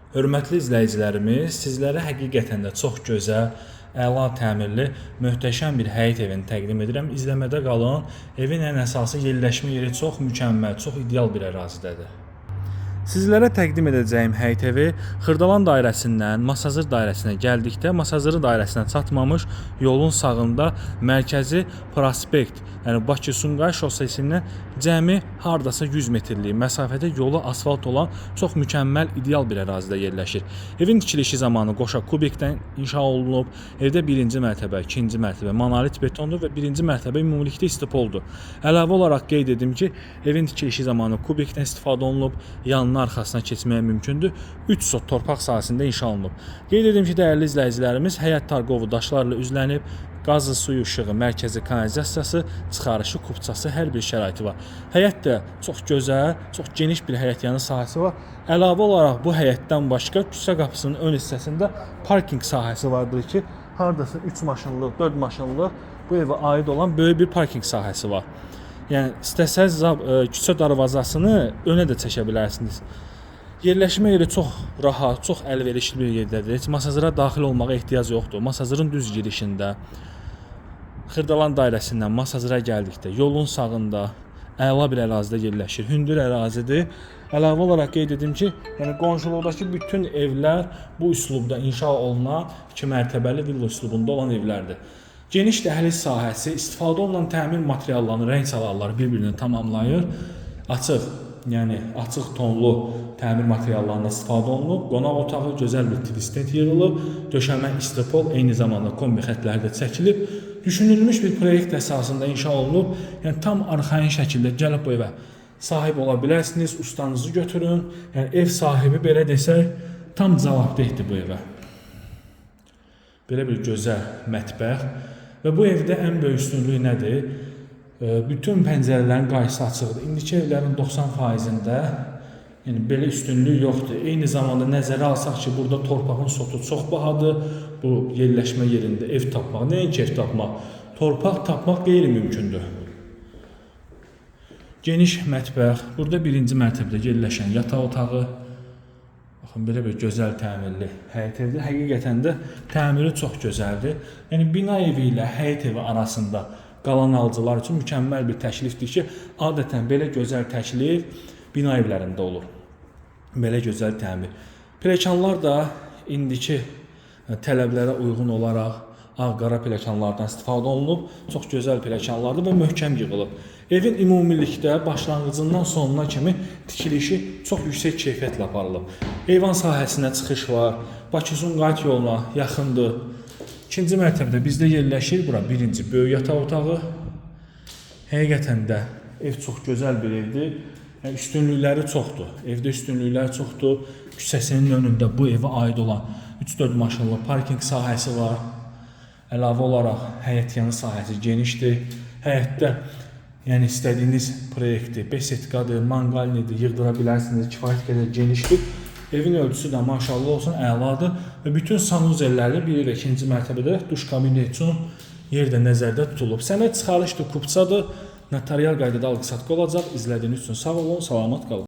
Hörmətli izləyicilərimiz, sizlərə həqiqətən də çox gözəl, əla təmirli, möhtəşəm bir həyət evini təqdim edirəm. İzləmədə qalın. Evin ən əsası yerləşmə yeri çox mükəmməl, çox ideal bir ərazidədir. Sizlərə təqdim edəcəyim həyət evi Xırdalan dairəsindən Masazır dairəsinə gəldikdə, Masazır dairəsinə çatmamış yolun sağında mərkəzi prospekt, yəni Bakı-Sumqayıt şossesindən cəmi hardasa 100 metrlik məsafədə yolu asfalt olan çox mükəmməl, ideal bir ərazidə yerləşir. Evin tikilişi zamanı qoşa kubikdən inşa olunub. Evdə birinci mərtəbə, ikinci mərtəbə monolit betondur və birinci mərtəbə ümumilikdə istipoldur. Əlavə olaraq qeyd edim ki, evin tikilişi zamanı kubikdən istifadə olunub, yanına arxasına keçməyə mümkündür. 3 sot torpaq sahəsində inşa olunub. Qeyd edim ki, dəyərli izləyicilərimiz, həyət tarqovu daşlarla üzlənib, qazı, suyu, işığı, mərkəzi kanalizasiyası, çıxarışı, kupçası, hər bir şəraiti var. Həyət də çox gözəl, çox geniş bir həyət yanı sahəsi var. Əlavə olaraq bu həyətdən başqa küçə qapısının ön hissəsində parking sahəsi vardır ki, hardasa 3 maşınlıq, 4 maşınlıq bu evə aid olan böyük bir parking sahəsi var. Yəni istəsəz küçə darvazasını önə də çəkə bilərsiniz. Yerləşmə yeri çox rahat, çox əlverişli bir yerdədir. Heç Masazıra daxil olmağa ehtiyac yoxdur. Masazırın düz girişində Xırdalan dairəsindən Masazıra gəldikdə yolun sağında əla bir ərazidə yerləşir. Hündür ərazidir. Əlavə olaraq qeyd edim ki, yəni qonşuluqdakı bütün evlər bu üslubda inşa olunan 2 mərtəbəli villa üslubunda olan evlərdir. Geniş dəhliz sahəsi, istifadə olunan təmir materiallarının rəng çalarları bir-birini tamamlayır. Açıq, yəni açıq tonlu təmir materiallarından istifadə olunub. Qonaq otağı gözəl bir tvistent yığılıb. Döşəmə istipol, eyni zamanda kombi xətləri də çəkilib. Düşünülmüş bir proyekt əsasında inşa olunub. Yəni tam arxain şəkildə gəlib bu evə sahib ola bilərsiniz. Ustanızı götürün. Yəni ev sahibi belə desək tam cavabdehdir bu evə. Belə bir gözəl mətbəx. Və bu evdə ən böyük üstünlüyü nədir? Bütün pəncərələrin qayısı açıqdır. İndiki evlərin 90%-də yəni belə üstünlük yoxdur. Eyni zamanda nəzərə alsaq ki, burada torpağın sotu çox bahadır. Bu yerləşmə yerində ev tapmaq, nəinki ev tapmaq, torpaq tapmaq qeyri-mümkündür. Geniş mətbəx, burada birinci mərtəbədə yerləşən yataq otağı. Baxın, belə bir gözəl təmirli həyət evidir. Həqiqətən də təmiri çox gözəldir. Yəni bina evi ilə həyət evi arasında qalan alıcılar üçün mükəmməl bir təklifdir ki, adətən belə gözəl təklif bina evlərində olur. Belə gözəl təmir. Pilləkənlər də indiki tələblərə uyğun olaraq ağ-qara pilləkənlərdən istifadə olunub. Çox gözəl pilləkənlərdir və möhkəm yığılıb. Evin ümumilikdə başlanğıcından sonuna kimi tikilişi çox yüksək keyfiyyətlə aparılıb. Eyvan sahəsinə çıxış var. Bakı-Sumqayıt yoluna yaxındır. İkinci mərtəbədə bizdə yerləşir. Bura birinci böyük yataq otağı. Həqiqətən də ev çox gözəl bir evdir. Yəni, üstünlükləri çoxdur. Evdə üstünlükləri çoxdur. Küçəsinin önündə bu evə aid olan 3-4 maşınlı parking sahəsi var. Əlavə olaraq həyət yanı sahəsi genişdir. Həyətdə yəni istədiyiniz proyekti, besetkadır, manqalnidir, yığdıra bilərsiniz, kifayət qədər genişdir. Evin ölçüsü də maşallah olsun əladır və bütün sanuzellərlə biri və ikinci mərtəbədə duş kabinet üçün yer də nəzərdə tutulub. Sənəd çıxarışdır, kupçadır, notarial qaydada alqı-satqı olacaq. İzlədiyiniz üçün sağ olun, salamat qalın.